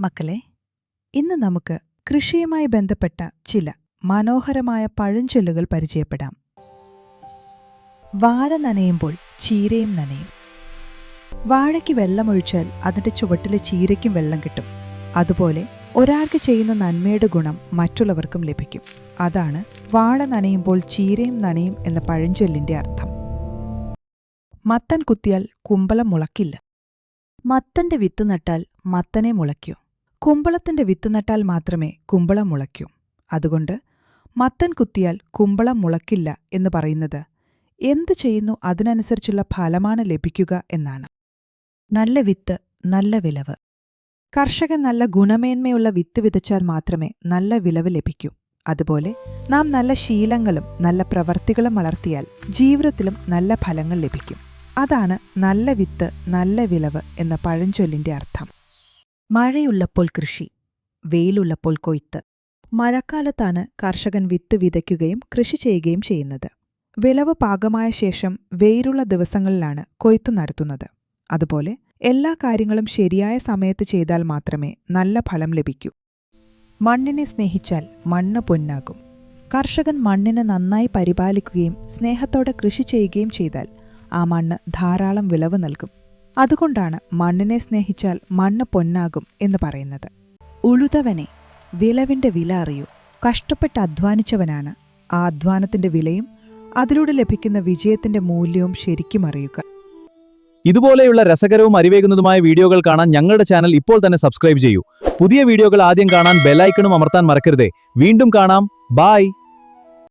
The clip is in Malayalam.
മക്കളെ, ഇന്ന് നമുക്ക് കൃഷിയുമായി ബന്ധപ്പെട്ട ചില മനോഹരമായ പഴഞ്ചൊല്ലുകൾ പരിചയപ്പെടാം. വാഴ നനയുമ്പോൾ ചീരയും നനയും. വാഴയ്ക്ക് വെള്ളമൊഴിച്ചാൽ അതിന്റെ ചുവട്ടിലെ ചീരയ്ക്കും വെള്ളം കിട്ടും. അതുപോലെ ഒരാൾക്ക് ചെയ്യുന്ന നന്മയുടെ ഗുണം മറ്റുള്ളവർക്കും ലഭിക്കും. അതാണ് വാഴ നനയുമ്പോൾ ചീരയും നനയും എന്ന പഴഞ്ചൊല്ലിന്റെ അർത്ഥം. മത്തൻ കുത്തിയാൽ കുമ്പളം മുളക്കില്ല. മത്തന്റെ വിത്ത് നട്ടാൽ മത്തനെ മുളയ്ക്കൂ. കുമ്പളത്തിന്റെ വിത്ത് നട്ടാൽ മാത്രമേ കുമ്പളം മുളയ്ക്കൂ. അതുകൊണ്ട് മത്തൻ കുത്തിയാൽ കുമ്പളം മുളക്കില്ല എന്ന് പറയുന്നത് എന്ത് ചെയ്യുന്നു അതിനനുസരിച്ചുള്ള ഫലമാണ് ലഭിക്കുക എന്നാണ്. നല്ല വിത്ത്, നല്ല വിളവ്. കർഷകൻ നല്ല ഗുണമേന്മയുള്ള വിത്ത് വിതച്ചാൽ മാത്രമേ നല്ല വിളവ് ലഭിക്കൂ. അതുപോലെ നാം നല്ല ശീലങ്ങളും നല്ല പ്രവർത്തികളും വളർത്തിയാൽ ജീവിതത്തിലും നല്ല ഫലങ്ങൾ ലഭിക്കും. അതാണ് നല്ല വിത്ത്, നല്ല വിളവ് എന്ന പഴഞ്ചൊല്ലിന്റെ അർത്ഥം. മഴയുള്ളപ്പോൾ കൃഷി, വെയിലുള്ളപ്പോൾ കൊയ്ത്ത്. മഴക്കാലത്താണ് കർഷകൻ വിത്ത് വിതയ്ക്കുകയും കൃഷി ചെയ്യുകയും ചെയ്യുന്നത്. വിളവ് പാകമായ ശേഷം വെയിലുള്ള ദിവസങ്ങളിലാണ് കൊയ്ത്ത് നടത്തുന്നത്. അതുപോലെ എല്ലാ കാര്യങ്ങളും ശരിയായ സമയത്ത് ചെയ്താൽ മാത്രമേ നല്ല ഫലം ലഭിക്കൂ. മണ്ണിനെ സ്നേഹിച്ചാൽ മണ്ണ് പൊന്നാകും. കർഷകൻ മണ്ണിനെ നന്നായി പരിപാലിക്കുകയും സ്നേഹത്തോടെ കൃഷി ചെയ്യുകയും ചെയ്താൽ ആ മണ്ണ് ധാരാളം വിളവ് നൽകും. അതുകൊണ്ടാണ് മണ്ണിനെ സ്നേഹിച്ചാൽ മണ്ണ് പൊന്നാകും എന്ന് പറയുന്നത്. ഉഴുതവനെ, വിളവിന്റെ വില അറിയൂ. കഷ്ടപ്പെട്ട് അധ്വാനിച്ചവനാണ് ആ അധ്വാനത്തിന്റെ വിലയും അതിലൂടെ ലഭിക്കുന്ന വിജയത്തിന്റെ മൂല്യവും ശരിക്കും അറിയുക. ഇതുപോലെയുള്ള രസകരവും അറിവേകുന്നതുമായ വീഡിയോകൾ കാണാൻ ഞങ്ങളുടെ ചാനൽ ഇപ്പോൾ തന്നെ സബ്സ്ക്രൈബ് ചെയ്യൂ. പുതിയ വീഡിയോകൾ ആദ്യം കാണാൻ ബെല്ലൈക്കണും അമർത്താൻ മറക്കരുതേ. വീണ്ടും കാണാം. ബൈ.